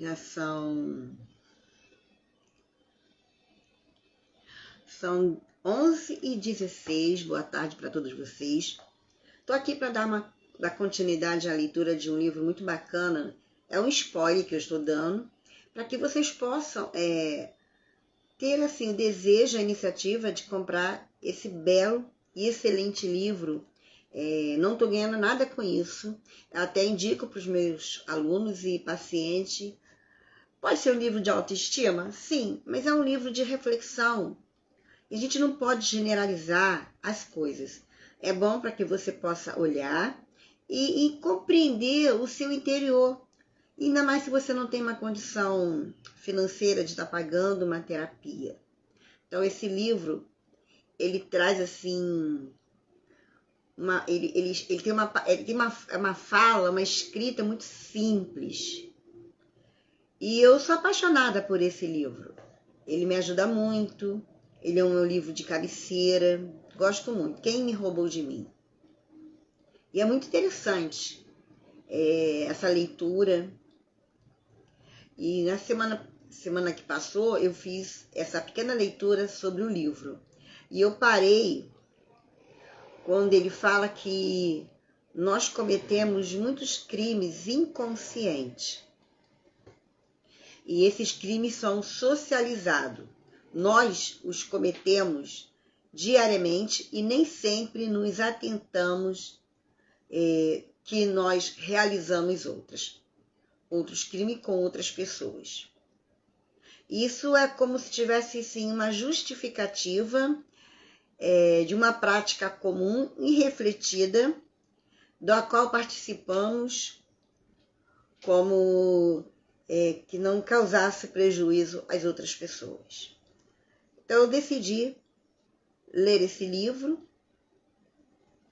Já são 11h16. Boa tarde para todos vocês. Estou aqui para dar continuidade à leitura de um livro muito bacana. É um spoiler que eu estou dando, para que vocês possam ter assim, o desejo, a iniciativa de comprar esse belo e excelente livro. Não estou ganhando nada com isso. Eu até indico para os meus alunos e pacientes. Pode ser um livro de autoestima? Sim, mas é um livro de reflexão. E a gente não pode generalizar as coisas. É bom para que você possa olhar e compreender o seu interior. E ainda mais se você não tem uma condição financeira de estar pagando uma terapia. Então, esse livro, ele traz assim... Ele tem uma fala, uma escrita muito simples. E eu sou apaixonada por esse livro. Ele me ajuda muito. Ele é um meu livro de cabeceira. Gosto muito. Quem me roubou de mim? E é muito interessante essa leitura. E na semana que passou, eu fiz essa pequena leitura sobre o livro. E eu parei quando ele fala que nós cometemos muitos crimes inconscientes. E esses crimes são socializados. Nós os cometemos diariamente e nem sempre nos atentamos que nós realizamos outros crimes com outras pessoas. Isso é como se tivesse sim uma justificativa de uma prática comum e refletida, da qual participamos como que não causasse prejuízo às outras pessoas. Então eu decidi ler esse livro,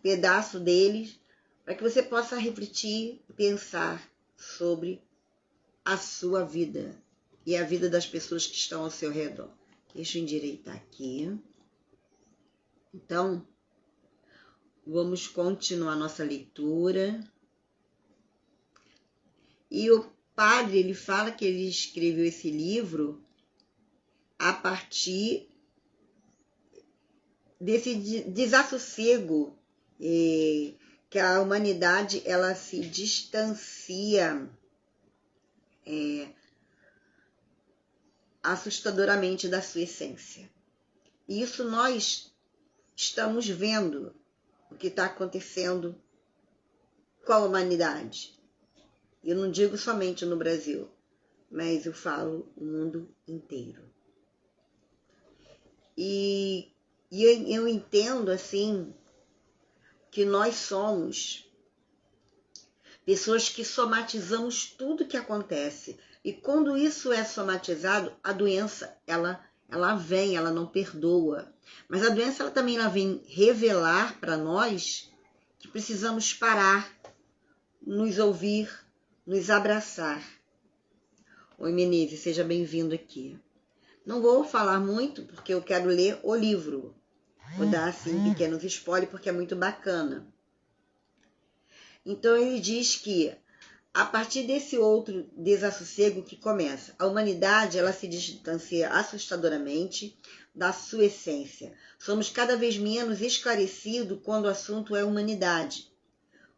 pedaço dele, para que você possa refletir e pensar sobre a sua vida e a vida das pessoas que estão ao seu redor. Deixa eu endireitar aqui. Então, vamos continuar nossa leitura. E o padre, ele fala que ele escreveu esse livro a partir desse desassossego que a humanidade ela se distancia assustadoramente da sua essência. E isso nós estamos vendo o que está acontecendo com a humanidade. Eu não digo somente no Brasil, mas eu falo o mundo inteiro. E eu entendo assim que nós somos pessoas que somatizamos tudo que acontece. E quando isso é somatizado, a doença ela vem, ela não perdoa. Mas a doença ela também vem revelar para nós que precisamos parar, nos ouvir, nos abraçar. Oi, Menezes, seja bem-vindo aqui. Não vou falar muito, porque eu quero ler o livro. Vou dar, assim, pequenos spoilers, porque é muito bacana. Então, ele diz que, a partir desse outro desassossego que começa, a humanidade ela se distancia assustadoramente da sua essência. Somos cada vez menos esclarecidos quando o assunto é humanidade.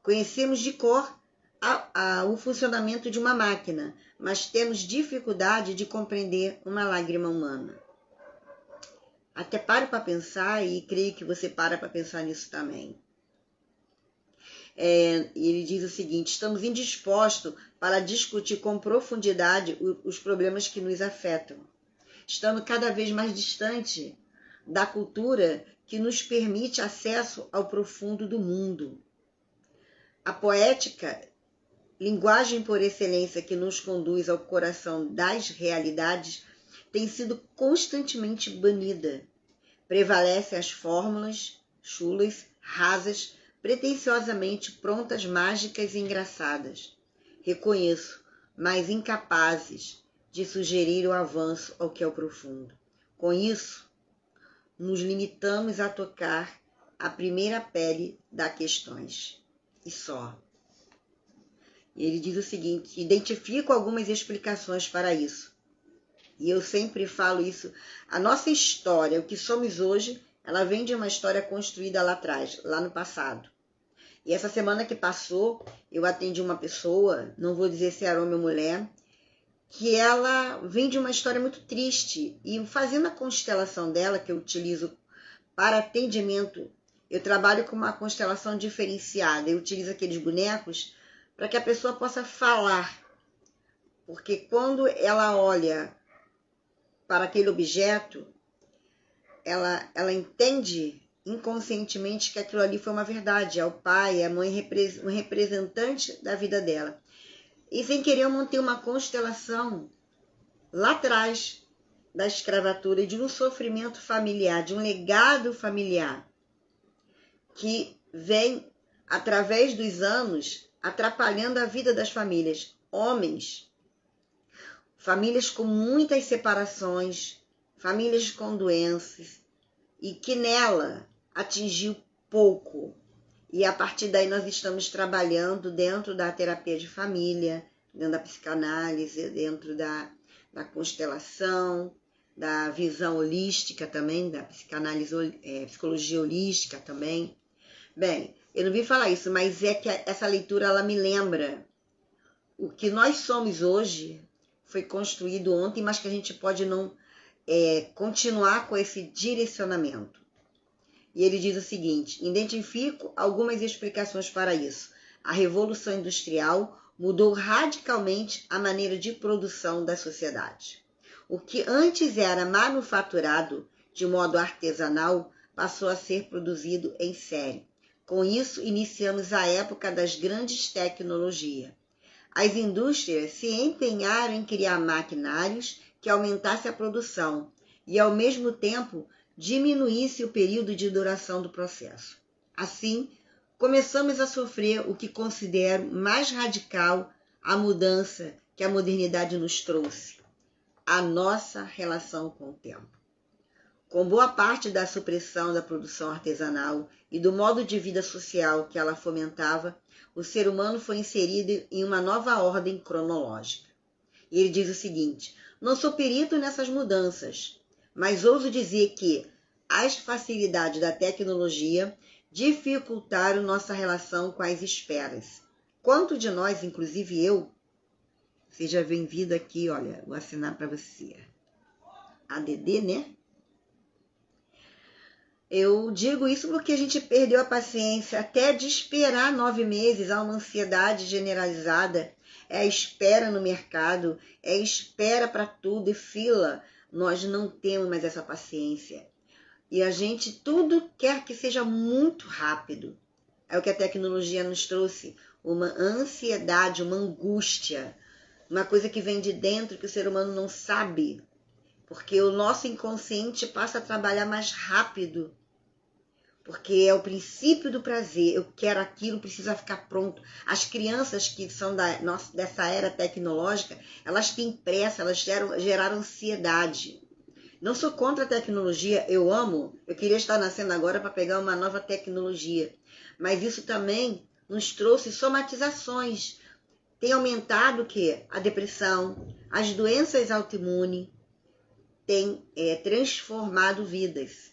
Conhecemos de cor o funcionamento de uma máquina, mas temos dificuldade de compreender uma lágrima humana. Até paro para pensar e creio que você para pensar nisso também. Ele diz o seguinte: estamos indispostos para discutir com profundidade os problemas que nos afetam. Estamos cada vez mais distante da cultura que nos permite acesso ao profundo do mundo. A poética, linguagem por excelência que nos conduz ao coração das realidades, tem sido constantemente banida. Prevalecem as fórmulas chulas, rasas, pretensiosamente prontas, mágicas e engraçadas. Reconheço, mas incapazes de sugerir o avanço ao que é o profundo. Com isso, nos limitamos a tocar a primeira pele das questões. E só. Ele diz o seguinte: identifico algumas explicações para isso. E eu sempre falo isso. A nossa história, o que somos hoje, ela vem de uma história construída lá atrás, lá no passado. E essa semana que passou, eu atendi uma pessoa, não vou dizer se era homem ou mulher, que ela vem de uma história muito triste. E fazendo a constelação dela, que eu utilizo para atendimento, eu trabalho com uma constelação diferenciada. Eu utilizo aqueles bonecos para que a pessoa possa falar. Porque quando ela olha para aquele objeto, ela entende inconscientemente que aquilo ali foi uma verdade. É o pai, é a mãe, um representante da vida dela. E sem querer eu montei uma constelação lá atrás da escravatura e de um sofrimento familiar, de um legado familiar que vem através dos anos atrapalhando a vida das famílias. Homens, famílias com muitas separações, famílias com doenças, e que nela atingiu pouco. E a partir daí nós estamos trabalhando dentro da terapia de família, dentro da psicanálise, dentro da constelação, da visão holística também, da psicanálise, psicologia holística também. Bem, eu não vim falar isso, mas é que essa leitura ela me lembra o que nós somos hoje foi construído ontem, mas que a gente pode não continuar com esse direcionamento. E ele diz o seguinte: identifico algumas explicações para isso. A Revolução Industrial mudou radicalmente a maneira de produção da sociedade. O que antes era manufaturado de modo artesanal passou a ser produzido em série. Com isso, iniciamos a época das grandes tecnologias. As indústrias se empenharam em criar maquinários que aumentassem a produção e, ao mesmo tempo, diminuísse o período de duração do processo. Assim, começamos a sofrer o que considero mais radical a mudança que a modernidade nos trouxe, a nossa relação com o tempo. Com boa parte da supressão da produção artesanal e do modo de vida social que ela fomentava, o ser humano foi inserido em uma nova ordem cronológica. E ele diz o seguinte: não sou perito nessas mudanças, mas ouso dizer que as facilidades da tecnologia dificultaram nossa relação com as esperas. Quanto de nós, inclusive eu, seja bem-vindo aqui, olha, vou assinar para você. ADD, né? Eu digo isso porque a gente perdeu a paciência até de esperar 9 meses, há uma ansiedade generalizada, é a espera no mercado, é espera para tudo e fila. Nós não temos mais essa paciência. E a gente tudo quer que seja muito rápido. É o que a tecnologia nos trouxe, uma ansiedade, uma angústia, uma coisa que vem de dentro que o ser humano não sabe, porque o nosso inconsciente passa a trabalhar mais rápido. Porque é o princípio do prazer, eu quero aquilo, precisa ficar pronto. As crianças que são dessa era tecnológica, elas têm pressa, elas geraram ansiedade. Não sou contra a tecnologia, eu amo, eu queria estar nascendo agora para pegar uma nova tecnologia. Mas isso também nos trouxe somatizações. Tem aumentado o quê? A depressão, as doenças autoimunes, tem transformado vidas.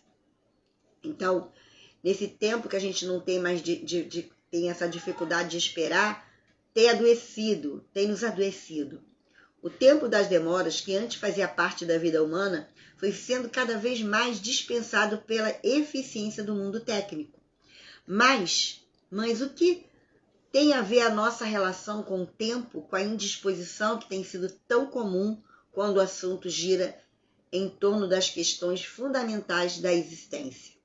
Então, nesse tempo que a gente não tem mais tem essa dificuldade de esperar, tem nos adoecido. O tempo das demoras, que antes fazia parte da vida humana, foi sendo cada vez mais dispensado pela eficiência do mundo técnico. Mas o que tem a ver a nossa relação com o tempo, com a indisposição que tem sido tão comum quando o assunto gira em torno das questões fundamentais da existência?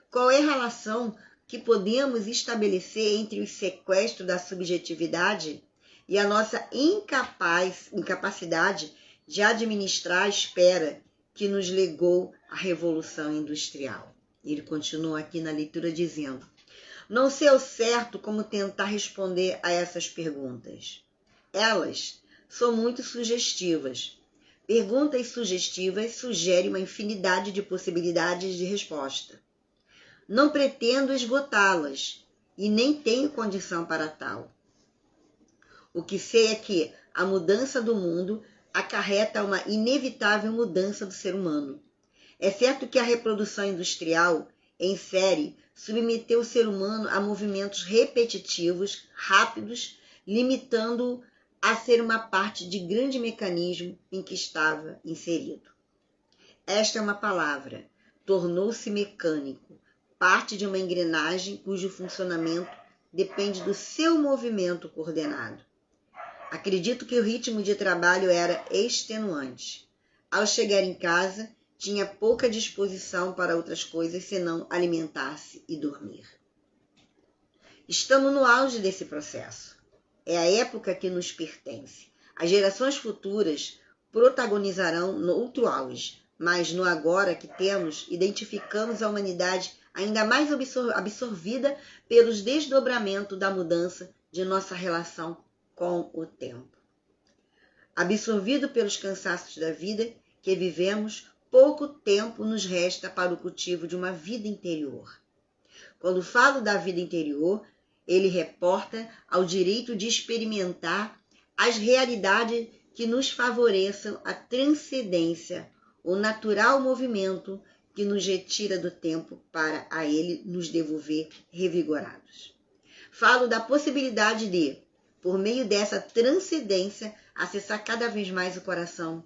Qual é a relação que podemos estabelecer entre o sequestro da subjetividade e a nossa incapacidade de administrar a espera que nos legou a Revolução Industrial? Ele continua aqui na leitura dizendo: não sei ao certo como tentar responder a essas perguntas. Elas são muito sugestivas. Perguntas sugestivas sugerem uma infinidade de possibilidades de resposta. Não pretendo esgotá-las e nem tenho condição para tal. O que sei é que a mudança do mundo acarreta uma inevitável mudança do ser humano. É certo que a reprodução industrial em série submeteu o ser humano a movimentos repetitivos, rápidos, limitando-o a ser uma parte de grande mecanismo em que estava inserido. Esta é uma palavra. Tornou-se mecânico, parte de uma engrenagem cujo funcionamento depende do seu movimento coordenado. Acredito que o ritmo de trabalho era extenuante. Ao chegar em casa, tinha pouca disposição para outras coisas senão alimentar-se e dormir. Estamos no auge desse processo. É a época que nos pertence. As gerações futuras protagonizarão no outro auge, mas no agora que temos, identificamos a humanidade ainda mais absorvida pelos desdobramentos da mudança de nossa relação com o tempo. Absorvido pelos cansaços da vida que vivemos, pouco tempo nos resta para o cultivo de uma vida interior. Quando falo da vida interior, ele reporta ao direito de experimentar as realidades que nos favoreçam a transcendência, o natural movimento que nos retira do tempo para a ele nos devolver revigorados. Falo da possibilidade de, por meio dessa transcendência, acessar cada vez mais o coração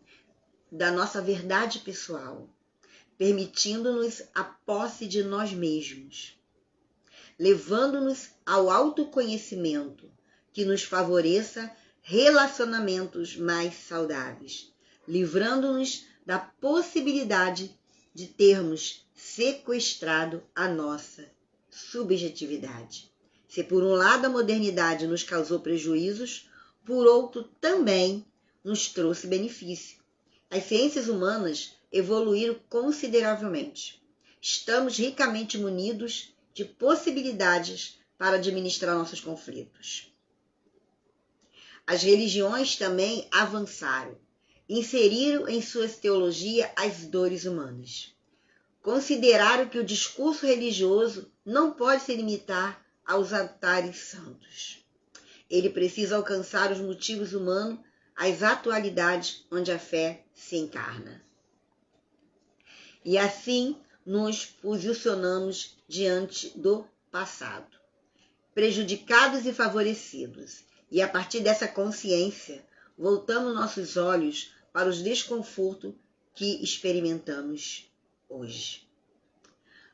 da nossa verdade pessoal, permitindo-nos a posse de nós mesmos, levando-nos ao autoconhecimento que nos favoreça relacionamentos mais saudáveis, livrando-nos da possibilidade de termos sequestrado a nossa subjetividade. Se por um lado a modernidade nos causou prejuízos, por outro também nos trouxe benefício. As ciências humanas evoluíram consideravelmente. Estamos ricamente munidos de possibilidades para administrar nossos conflitos. As religiões também avançaram, inseriram em suas teologias as dores humanas. Consideraram que o discurso religioso não pode se limitar aos altares santos. Ele precisa alcançar os motivos humanos, as atualidades onde a fé se encarna. E assim nos posicionamos diante do passado, prejudicados e favorecidos. E a partir dessa consciência, voltamos nossos olhos para os desconfortos que experimentamos hoje.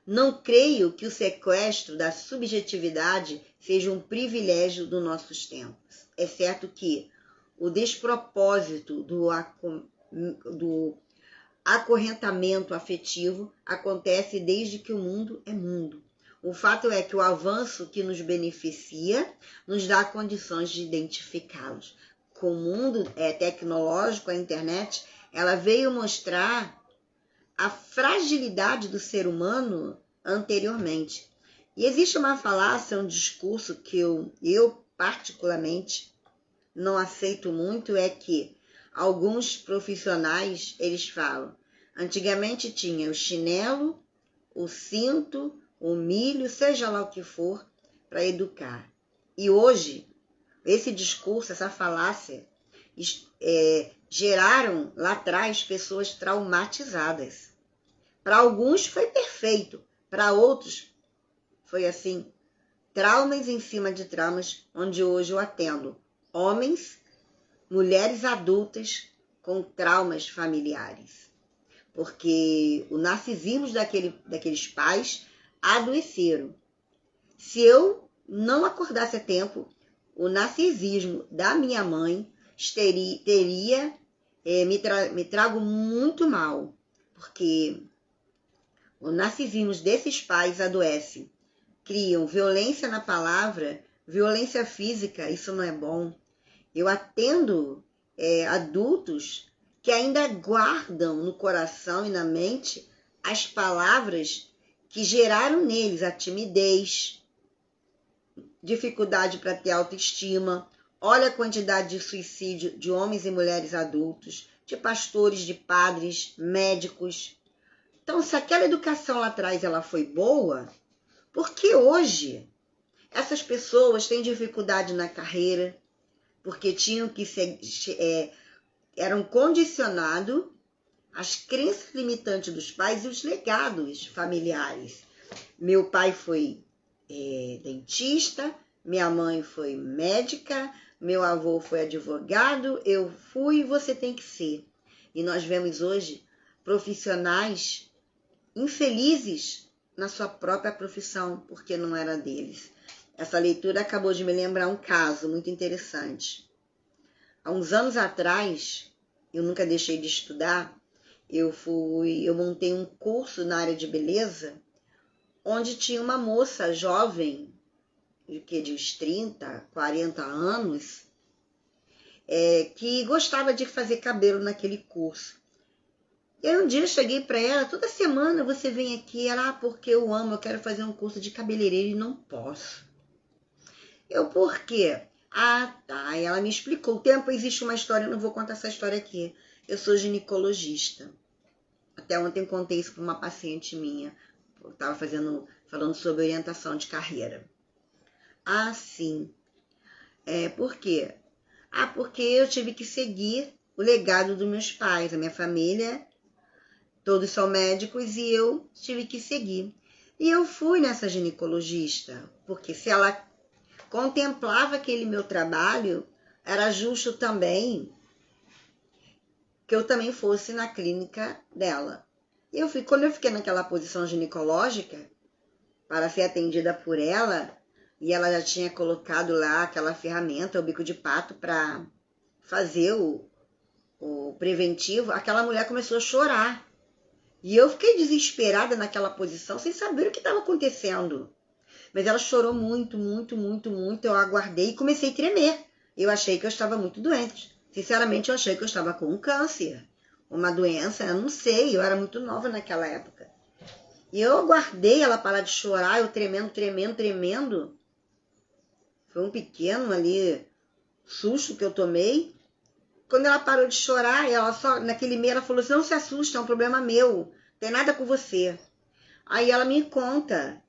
Não creio que o sequestro da subjetividade seja um privilégio dos nossos tempos. É certo que o despropósito do acorrentamento afetivo acontece desde que o mundo é mundo. O fato é que o avanço que nos beneficia nos dá condições de identificá-los. Com o mundo tecnológico, a internet, ela veio mostrar a fragilidade do ser humano anteriormente. E existe uma falácia, um discurso que eu particularmente não aceito muito, é que alguns profissionais, eles falam, antigamente tinha o chinelo, o cinto, o milho, seja lá o que for, para educar. E hoje, esse discurso, essa falácia, geraram lá atrás pessoas traumatizadas. Para alguns foi perfeito, para outros foi assim, traumas em cima de traumas, onde hoje eu atendo homens, mulheres adultas com traumas familiares. Porque o narcisismo daqueles pais adoeceram. Se eu não acordasse a tempo, o narcisismo da minha mãe me trago muito mal, porque o narcisismo desses pais adoece, criam violência na palavra, violência física, isso não é bom. Eu atendo adultos que ainda guardam no coração e na mente as palavras que geraram neles a timidez, dificuldade para ter autoestima. Olha a quantidade de suicídio de homens e mulheres adultos, de pastores, de padres, médicos. Então, se aquela educação lá atrás ela foi boa, por que hoje essas pessoas têm dificuldade na carreira? porque tinham que ser, eram condicionados às crenças limitantes dos pais e os legados familiares. Meu pai foi dentista, minha mãe foi médica, meu avô foi advogado, eu fui e você tem que ser. E nós vemos hoje profissionais infelizes na sua própria profissão, porque não era deles. Essa leitura acabou de me lembrar um caso muito interessante. Há uns anos atrás, eu nunca deixei de estudar, eu montei um curso na área de beleza, onde tinha uma moça jovem, de uns 30, 40 anos, que gostava de fazer cabelo naquele curso. E aí um dia eu cheguei para ela, toda semana você vem aqui, ela, porque eu amo, eu quero fazer um curso de cabeleireiro e não posso. Eu, por quê? Ah, tá. E ela me explicou. O tempo existe uma história, eu não vou contar essa história aqui. Eu sou ginecologista. Até ontem eu contei isso para uma paciente minha. Eu estava falando sobre orientação de carreira. Ah, sim. Por quê? Ah, porque eu tive que seguir o legado dos meus pais, a minha família, todos são médicos e eu tive que seguir. E eu fui nessa ginecologista, porque se ela contemplava aquele meu trabalho, era justo também que eu também fosse na clínica dela. E quando eu fiquei naquela posição ginecológica, para ser atendida por ela, e ela já tinha colocado lá aquela ferramenta, o bico de pato, para fazer o preventivo, aquela mulher começou a chorar. E eu fiquei desesperada naquela posição, sem saber o que estava acontecendo. Mas ela chorou muito, muito, muito, muito. Eu aguardei e comecei a tremer. Eu achei que eu estava muito doente. Sinceramente, eu achei que eu estava com um câncer, uma doença, eu não sei, eu era muito nova naquela época. E eu aguardei ela parar de chorar, eu tremendo, tremendo, tremendo. Foi um pequeno ali susto que eu tomei. Quando ela parou de chorar, ela só naquele meio ela falou assim, não se assusta, é um problema meu, não tem nada com você. Aí ela me conta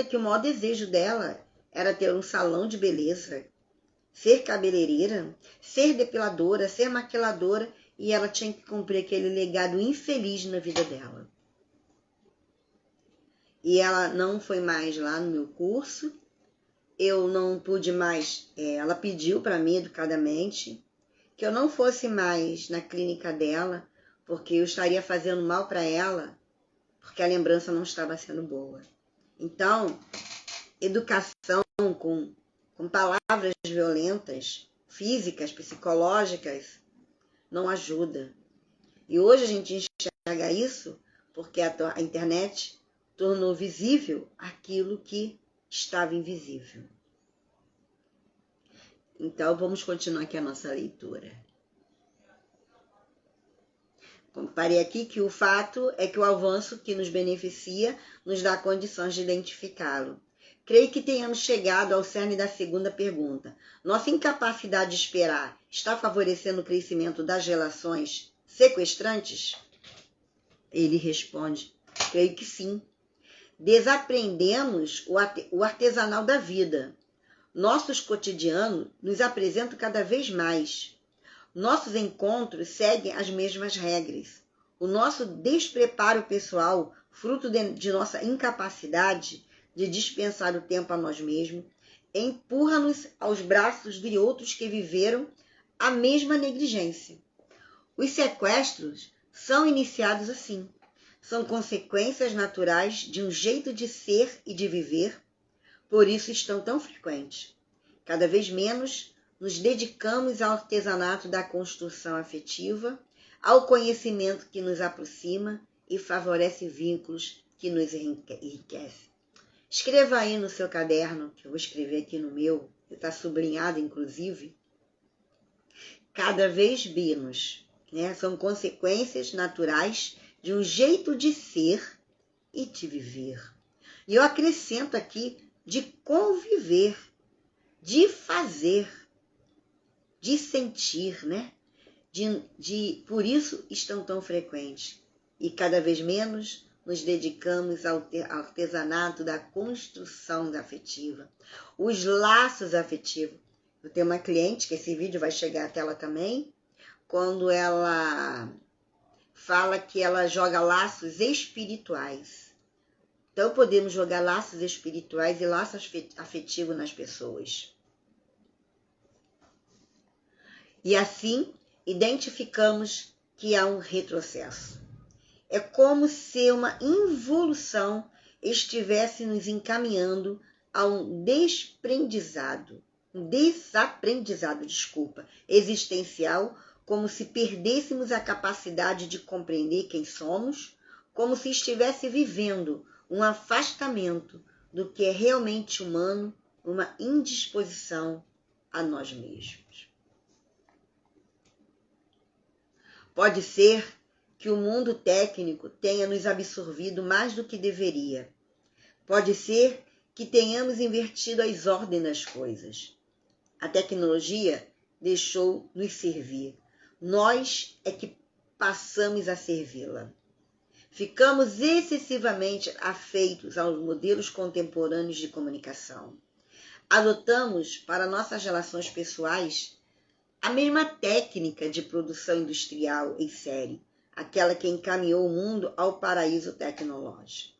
que o maior desejo dela era ter um salão de beleza, ser cabeleireira, ser depiladora, ser maquiladora, e ela tinha que cumprir aquele legado infeliz na vida dela. E ela não foi mais lá no meu curso, eu não pude mais, ela pediu para mim educadamente que eu não fosse mais na clínica dela, porque eu estaria fazendo mal para ela, porque a lembrança não estava sendo boa. Então, educação com palavras violentas, físicas, psicológicas, não ajuda. E hoje a gente enxerga isso porque a internet tornou visível aquilo que estava invisível. Então, vamos continuar aqui a nossa leitura. Comparei aqui que o fato é que o avanço que nos beneficia nos dá condições de identificá-lo. Creio que tenhamos chegado ao cerne da segunda pergunta. Nossa incapacidade de esperar está favorecendo o crescimento das relações sequestrantes? Ele responde, creio que sim. Desaprendemos o artesanal da vida. Nossos cotidianos nos apresentam cada vez mais. Nossos encontros seguem as mesmas regras. O nosso despreparo pessoal, fruto de nossa incapacidade de dispensar o tempo a nós mesmos, empurra-nos aos braços de outros que viveram a mesma negligência. Os sequestros são iniciados assim. São consequências naturais de um jeito de ser e de viver, por isso estão tão frequentes. Cada vez menos nos dedicamos ao artesanato da construção afetiva, ao conhecimento que nos aproxima e favorece vínculos que nos enriquecem. Escreva aí no seu caderno, que eu vou escrever aqui no meu, que está sublinhado inclusive, cada vez menos, né? São consequências naturais de um jeito de ser e de viver. E eu acrescento aqui de conviver, de fazer, de sentir, né? Por isso estão tão frequentes. E cada vez menos nos dedicamos ao artesanato da construção afetiva. Os laços afetivos. Eu tenho uma cliente, que esse vídeo vai chegar até ela também, quando ela fala que ela joga laços espirituais. Então, podemos jogar laços espirituais e laços afetivos nas pessoas. E assim, identificamos que há um retrocesso. É como se uma involução estivesse nos encaminhando a um desaprendizado existencial, como se perdêssemos a capacidade de compreender quem somos, como se estivesse vivendo um afastamento do que é realmente humano, uma indisposição a nós mesmos. Pode ser que o mundo técnico tenha nos absorvido mais do que deveria. Pode ser que tenhamos invertido as ordens das coisas. A tecnologia deixou nos servir. Nós é que passamos a servi-la. Ficamos excessivamente afeitos aos modelos contemporâneos de comunicação. Adotamos para nossas relações pessoais a mesma técnica de produção industrial em série, aquela que encaminhou o mundo ao paraíso tecnológico.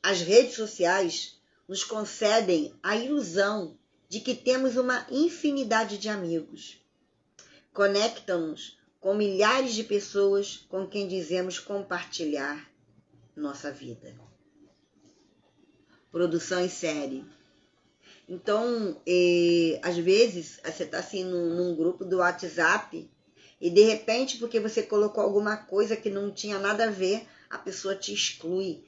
As redes sociais nos concedem a ilusão de que temos uma infinidade de amigos. Conectam-nos com milhares de pessoas com quem dizemos compartilhar nossa vida. Produção em série. Então, às vezes, você está assim num grupo do WhatsApp e de repente, porque você colocou alguma coisa que não tinha nada a ver, a pessoa te exclui.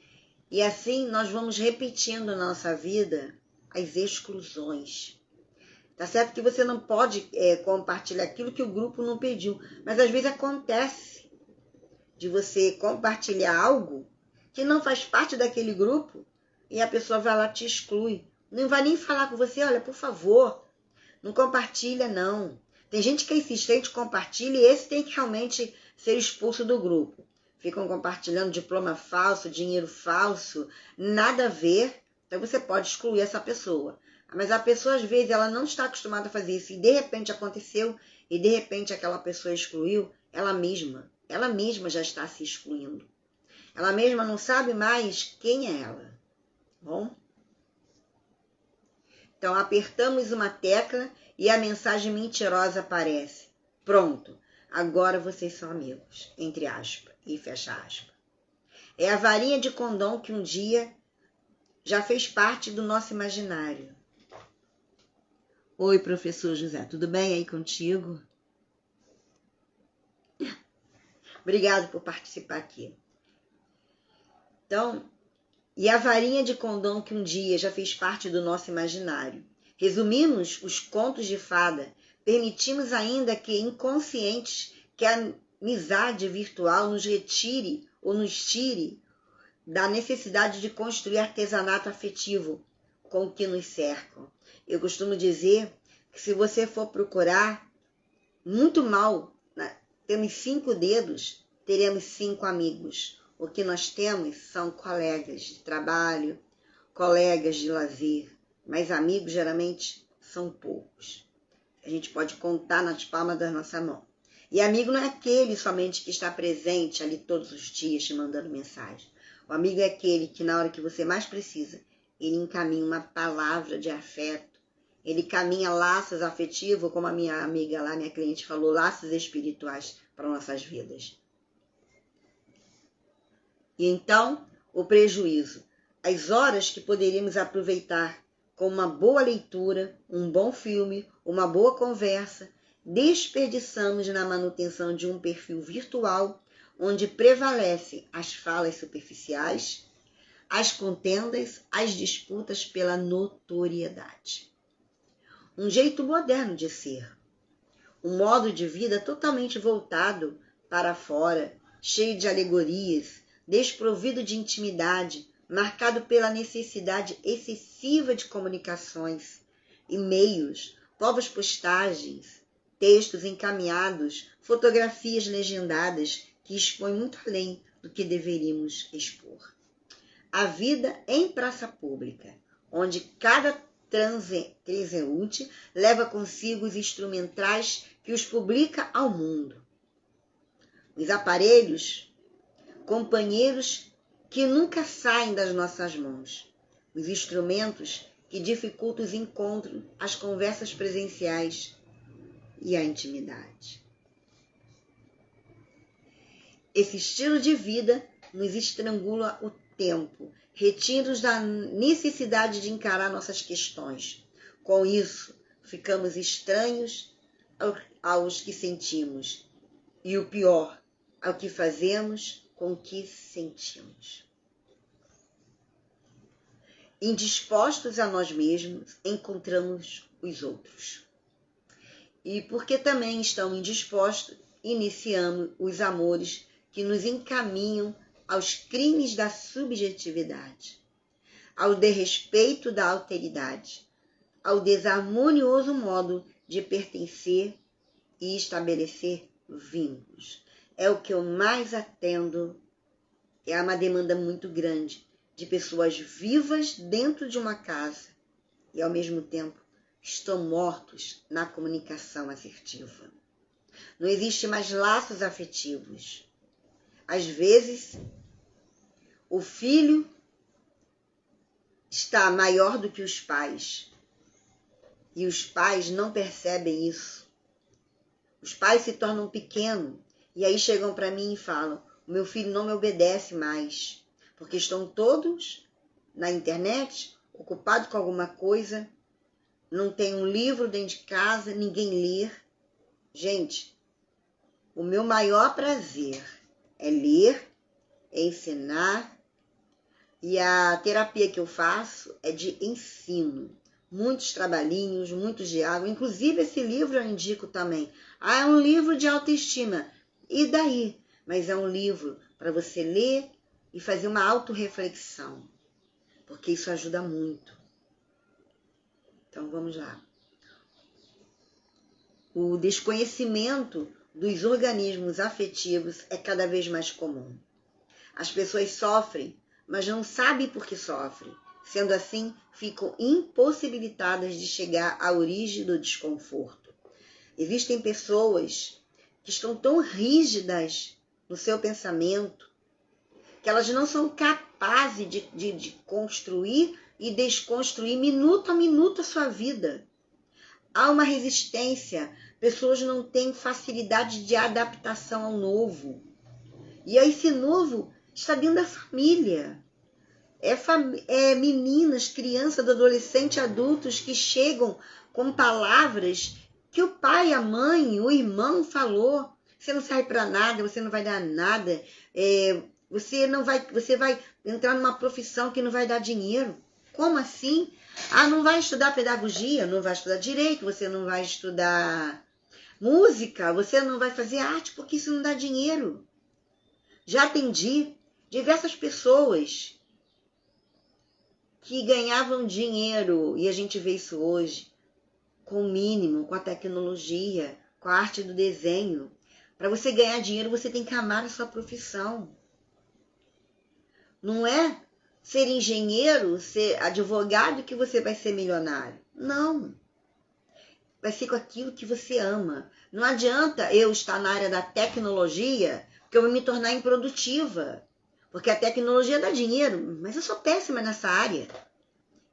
E assim nós vamos repetindo na nossa vida as exclusões. Tá certo que você não pode compartilhar aquilo que o grupo não pediu, mas às vezes acontece de você compartilhar algo que não faz parte daquele grupo e a pessoa vai lá e te exclui. Não vai nem falar com você, olha, por favor, não compartilha não. Tem gente que é insistente, compartilha, e esse tem que realmente ser expulso do grupo. Ficam compartilhando diploma falso, dinheiro falso, nada a ver. Então você pode excluir essa pessoa. Mas a pessoa, às vezes, ela não está acostumada a fazer isso. E de repente aconteceu, e de repente aquela pessoa excluiu, ela mesma já está se excluindo. Ela mesma não sabe mais quem é ela. Bom? Então, apertamos uma tecla e a mensagem mentirosa aparece. Pronto, agora vocês são amigos, entre aspas e fecha aspas. É a varinha de condão que um dia já fez parte do nosso imaginário. Oi, professor José, tudo bem aí contigo? Obrigado por participar aqui. Então, e a varinha de condão que um dia já fez parte do nosso imaginário. Resumimos os contos de fada, permitimos ainda que inconscientes que a amizade virtual nos retire ou nos tire da necessidade de construir artesanato afetivo com o que nos cercam. Eu costumo dizer que se você for procurar muito mal, temos 5 dedos, teremos 5 amigos. O que nós temos são colegas de trabalho, colegas de lazer, mas amigos geralmente são poucos. A gente pode contar nas palmas da nossa mão. E amigo não é aquele somente que está presente ali todos os dias te mandando mensagem. O amigo é aquele que na hora que você mais precisa, ele encaminha uma palavra de afeto, ele caminha laços afetivos, como a minha amiga lá, minha cliente falou, laços espirituais para nossas vidas. E então, o prejuízo. As horas que poderíamos aproveitar com uma boa leitura, um bom filme, uma boa conversa, desperdiçamos na manutenção de um perfil virtual onde prevalecem as falas superficiais, as contendas, as disputas pela notoriedade. Um jeito moderno de ser. Um modo de vida totalmente voltado para fora, cheio de alegorias, desprovido de intimidade, marcado pela necessidade excessiva de comunicações, e-mails, novas postagens, textos encaminhados, fotografias legendadas que expõem muito além do que deveríamos expor. A vida em praça pública, onde cada transeunte leva consigo os instrumentais que os publica ao mundo. Os aparelhos, companheiros que nunca saem das nossas mãos. Os instrumentos que dificultam os encontros, as conversas presenciais e a intimidade. Esse estilo de vida nos estrangula o tempo, retira-nos da necessidade de encarar nossas questões. Com isso, ficamos estranhos aos que sentimos e, o pior, ao que fazemos com o que sentimos. Indispostos a nós mesmos, encontramos os outros. E porque também estão indispostos, iniciamos os amores que nos encaminham aos crimes da subjetividade, ao desrespeito da alteridade, ao desarmonioso modo de pertencer e estabelecer vínculos. É o que eu mais atendo, é uma demanda muito grande de pessoas vivas dentro de uma casa e, ao mesmo tempo, estão mortos na comunicação assertiva. Não existe mais laços afetivos. Às vezes, o filho está maior do que os pais. E os pais não percebem isso. Os pais se tornam pequenos e aí chegam para mim e falam: o meu filho não me obedece mais, porque estão todos na internet, ocupados com alguma coisa, não tem um livro dentro de casa, ninguém lê. Gente, o meu maior prazer é ler, é ensinar, e a terapia que eu faço é de ensino. Muitos trabalhinhos, muitos diálogos, inclusive esse livro eu indico também. É um livro de autoestima. E daí? Mas é um livro para você ler e fazer uma autorreflexão, porque isso ajuda muito. Então vamos lá. O desconhecimento dos organismos afetivos é cada vez mais comum. As pessoas sofrem, mas não sabem por que sofrem. Sendo assim, ficam impossibilitadas de chegar à origem do desconforto. Existem pessoas que estão tão rígidas no seu pensamento que elas não são capazes de construir e desconstruir minuto a minuto a sua vida. Há uma resistência, pessoas não têm facilidade de adaptação ao novo. E esse novo está dentro da família. É meninas, crianças, adolescentes, adultos que chegam com palavras que o pai, a mãe, o irmão falou. Você não serve para nada, você não vai dar nada, você vai entrar numa profissão que não vai dar dinheiro. Como assim? Não vai estudar pedagogia, não vai estudar direito, você não vai estudar música, você não vai fazer arte porque isso não dá dinheiro. Já atendi diversas pessoas que ganhavam dinheiro, e a gente vê isso hoje, com o mínimo, com a tecnologia, com a arte do desenho. Para você ganhar dinheiro, você tem que amar a sua profissão. Não é ser engenheiro, ser advogado que você vai ser milionário. Não. Vai ser com aquilo que você ama. Não adianta eu estar na área da tecnologia, porque eu vou me tornar improdutiva. Porque a tecnologia dá dinheiro, mas eu sou péssima nessa área.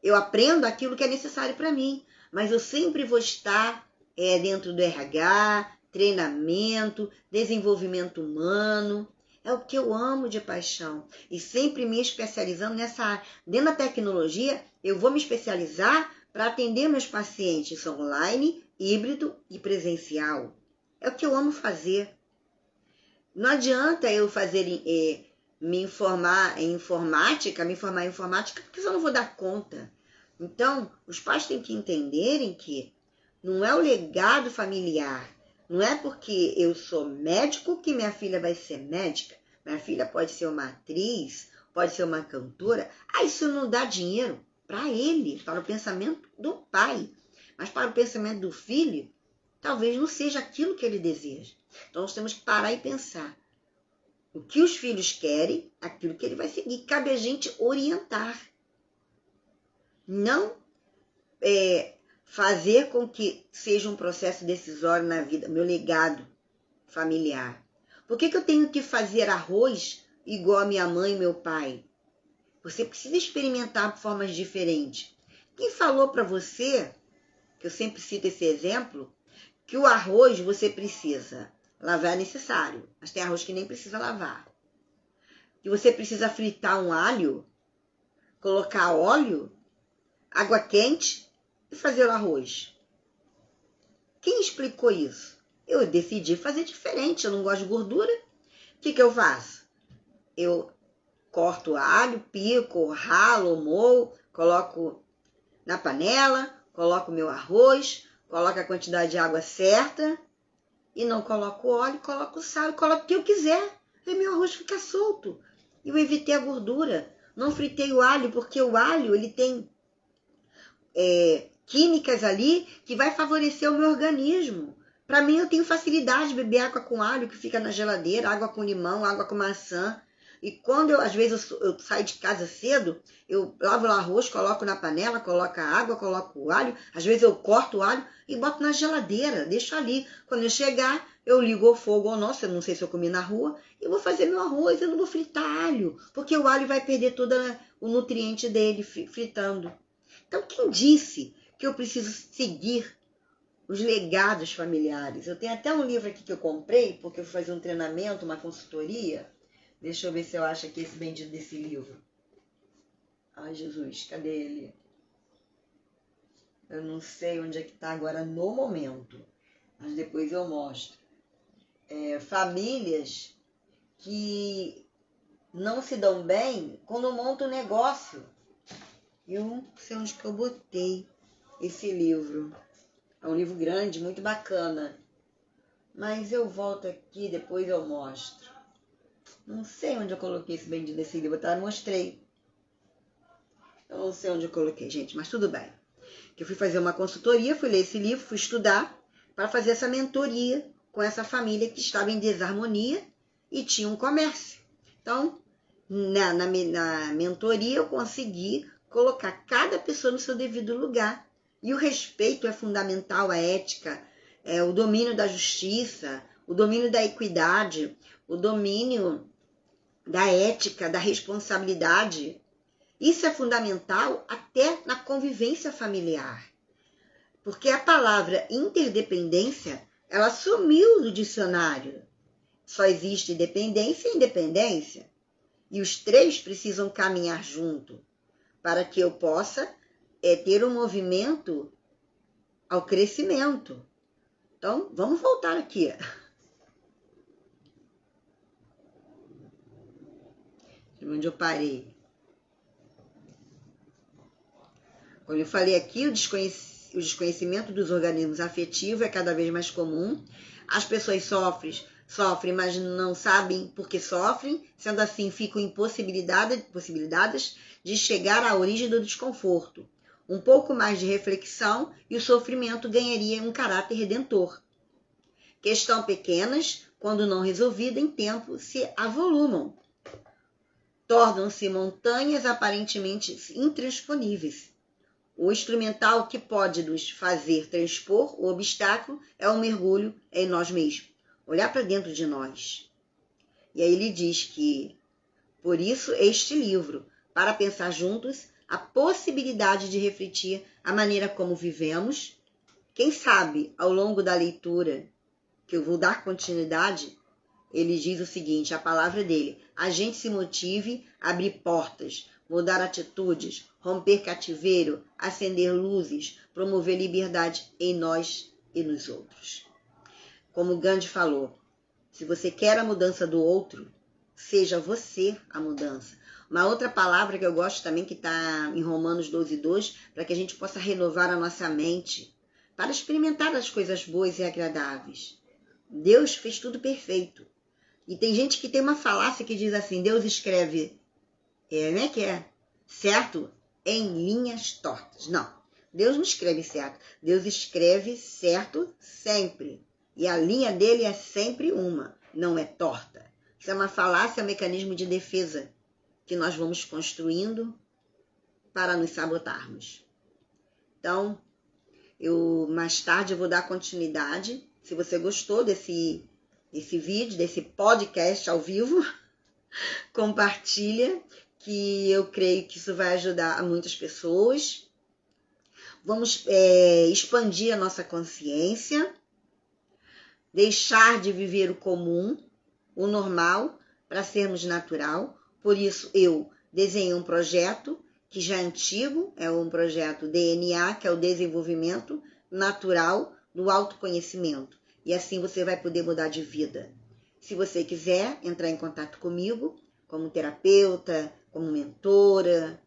Eu aprendo aquilo que é necessário para mim, mas eu sempre vou estar dentro do RH, treinamento, desenvolvimento humano. É o que eu amo de paixão. E sempre me especializando nessa área. Dentro da tecnologia, eu vou me especializar para atender meus pacientes online, híbrido e presencial. É o que eu amo fazer. Não adianta eu me formar em informática, porque eu não vou dar conta. Então, os pais têm que entenderem que não é o legado familiar, não é porque eu sou médico que minha filha vai ser médica. Minha filha pode ser uma atriz, pode ser uma cantora. Isso não dá dinheiro para ele, para o pensamento do pai. Mas para o pensamento do filho, talvez não seja aquilo que ele deseja. Então, nós temos que parar e pensar. O que os filhos querem, aquilo que ele vai seguir. Cabe a gente orientar. Não fazer com que seja um processo decisório na vida, meu legado familiar. Por que eu tenho que fazer arroz igual a minha mãe e meu pai? Você precisa experimentar formas diferentes. Quem falou para você, que eu sempre cito esse exemplo, que o arroz você precisa lavar é necessário, mas tem arroz que nem precisa lavar. Que você precisa fritar um alho, colocar óleo, água quente e fazer o arroz. Quem explicou isso? Eu decidi fazer diferente, eu não gosto de gordura. O que eu faço? Eu corto alho, pico, ralo, moo, coloco na panela, coloco meu arroz, coloco a quantidade de água certa e não coloco óleo, coloco sal, coloco o que eu quiser. Aí meu arroz fica solto. Eu evitei a gordura. Não fritei o alho, porque o alho ele tem químicas ali que vai favorecer o meu organismo. Para mim, eu tenho facilidade de beber água com alho que fica na geladeira, água com limão, água com maçã. E quando às vezes eu saio de casa cedo, eu lavo o arroz, coloco na panela, coloco a água, coloco o alho. Às vezes eu corto o alho e boto na geladeira, deixo ali. Quando eu chegar, eu ligo o fogo ou não, eu não sei se eu comi na rua, e vou fazer meu arroz, eu não vou fritar alho, porque o alho vai perder todo o nutriente dele fritando. Então, quem disse que eu preciso seguir os legados familiares? Eu tenho até um livro aqui que eu comprei, porque eu fui fazer um treinamento, uma consultoria. Deixa eu ver se eu acho aqui esse bendito desse livro. Ai, Jesus, cadê ele? Eu não sei onde é que está agora no momento, mas depois eu mostro. Famílias que não se dão bem quando montam um negócio. Eu não sei onde que eu botei esse livro. É um livro grande, muito bacana. Mas eu volto aqui, depois eu mostro. Não sei onde eu coloquei esse bendito desse livro, tá? Eu mostrei. Eu não sei onde eu coloquei, gente, mas tudo bem. Eu fui fazer uma consultoria, fui ler esse livro, fui estudar para fazer essa mentoria com essa família que estava em desarmonia e tinha um comércio. Então, na mentoria eu consegui colocar cada pessoa no seu devido lugar. E o respeito é fundamental, a ética, o domínio da justiça, o domínio da equidade, o domínio da ética, da responsabilidade. Isso é fundamental até na convivência familiar. Porque a palavra interdependência, ela sumiu do dicionário. Só existe dependência e independência. E os três precisam caminhar junto para que eu possa ter um movimento ao crescimento. Então, vamos voltar aqui. Onde eu parei. Quando eu falei aqui, o desconhecimento dos organismos afetivos é cada vez mais comum. As pessoas sofrem, mas não sabem por que sofrem. Sendo assim, ficam impossibilitadas de chegar à origem do desconforto. Um pouco mais de reflexão e o sofrimento ganharia um caráter redentor. Questões pequenas, quando não resolvidas em tempo, se avolumam. Tornam-se montanhas aparentemente intransponíveis. O instrumental que pode nos fazer transpor o obstáculo é o mergulho em nós mesmos. Olhar para dentro de nós. E aí ele diz que, por isso, este livro, para pensar juntos a possibilidade de refletir a maneira como vivemos. Quem sabe, ao longo da leitura, que eu vou dar continuidade, ele diz o seguinte, a palavra dele, a gente se motive a abrir portas, mudar atitudes, romper cativeiro, acender luzes, promover liberdade em nós e nos outros. Como Gandhi falou, se você quer a mudança do outro, seja você a mudança. Uma outra palavra que eu gosto também, que está em Romanos 12:2, para que a gente possa renovar a nossa mente, para experimentar as coisas boas e agradáveis. Deus fez tudo perfeito. E tem gente que tem uma falácia que diz assim, Deus escreve, certo em linhas tortas. Não, Deus não escreve certo. Deus escreve certo sempre. E a linha dele é sempre uma, não é torta. Isso é uma falácia, é um mecanismo de defesa que nós vamos construindo para nos sabotarmos. Então, eu mais tarde vou dar continuidade. Se você gostou desse vídeo, desse podcast ao vivo, compartilha, que eu creio que isso vai ajudar a muitas pessoas. Vamos expandir a nossa consciência, deixar de viver o comum, o normal, para sermos natural. Por isso, eu desenhei um projeto que já é antigo, é um projeto DNA, que é o desenvolvimento natural do autoconhecimento. E assim você vai poder mudar de vida. Se você quiser entrar em contato comigo, como terapeuta, como mentora,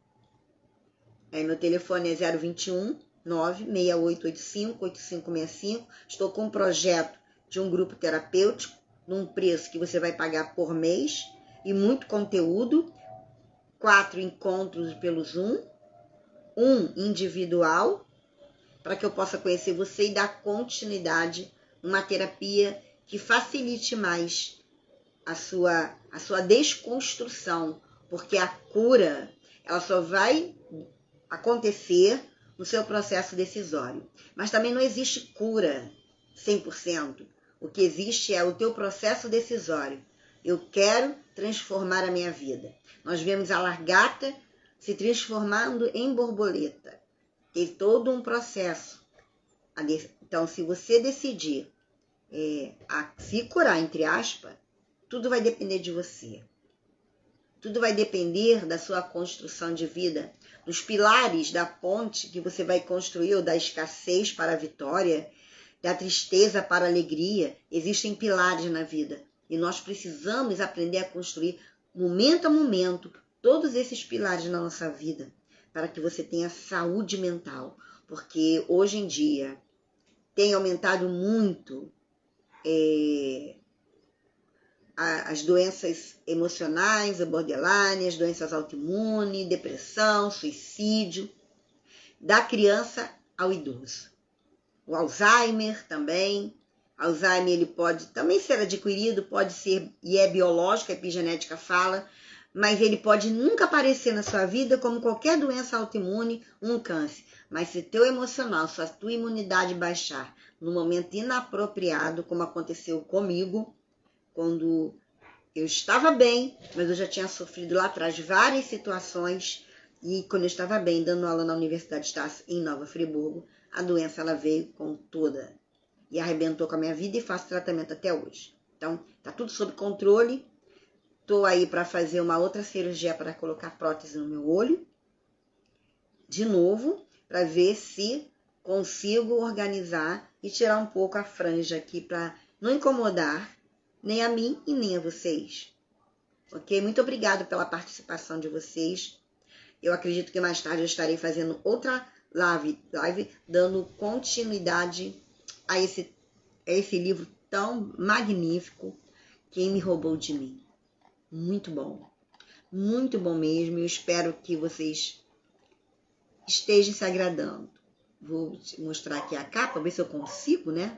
meu telefone é 021 96885 8565. Estou com um projeto de um grupo terapêutico, num preço que você vai pagar por mês, e muito conteúdo, 4 encontros pelo Zoom, um individual, para que eu possa conhecer você e dar continuidade numa terapia que facilite mais a sua desconstrução, porque a cura, ela só vai acontecer no seu processo decisório. Mas também não existe cura 100%. O que existe é o teu processo decisório. Eu quero transformar a minha vida. Nós vemos a lagarta se transformando em borboleta. Tem todo um processo. Então, se você decidir a se curar, entre aspas, tudo vai depender de você. Tudo vai depender da sua construção de vida, dos pilares da ponte que você vai construir, ou da escassez para a vitória, da tristeza para a alegria. Existem pilares na vida e nós precisamos aprender a construir, momento a momento, todos esses pilares na nossa vida, para que você tenha saúde mental. Porque hoje em dia tem aumentado muito as doenças emocionais, a borderline, as doenças autoimunes, depressão, suicídio, da criança ao idoso. O Alzheimer também. Alzheimer ele pode também ser adquirido, pode ser, e é biológico, a epigenética fala, mas ele pode nunca aparecer na sua vida como qualquer doença autoimune, um câncer. Mas se teu emocional, se a tua imunidade baixar no momento inapropriado, como aconteceu comigo, quando eu estava bem, mas eu já tinha sofrido lá atrás várias situações, e quando eu estava bem, dando aula na Universidade Estácio, em Nova Friburgo, a doença ela veio com toda e arrebentou com a minha vida, e faço tratamento até hoje. Então, tá tudo sob controle. Tô aí para fazer uma outra cirurgia para colocar prótese no meu olho, de novo, para ver se consigo organizar e tirar um pouco a franja aqui para não incomodar nem a mim e nem a vocês. Ok? Muito obrigado pela participação de vocês. Eu acredito que mais tarde eu estarei fazendo outra live dando continuidade a esse livro tão magnífico, Quem Me Roubou de Mim. Muito bom mesmo. Eu espero que vocês estejam se agradando. Vou te mostrar aqui a capa, ver se eu consigo, né?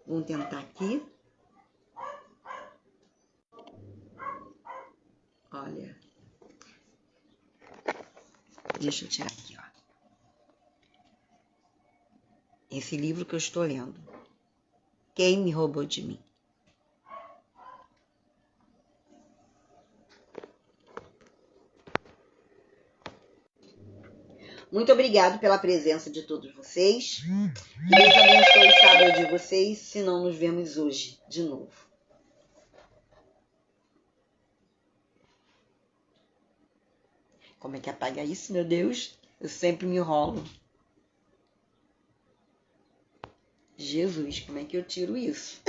Vamos tentar aqui. Olha. Deixa eu tirar aqui, ó. Esse livro que eu estou lendo. Quem me roubou de mim? Muito obrigado pela presença de todos vocês. Que Deus abençoe o sábado de vocês, se não nos vemos hoje de novo. Como é que apaga isso, meu Deus? Eu sempre me enrolo. Jesus, como é que eu tiro isso?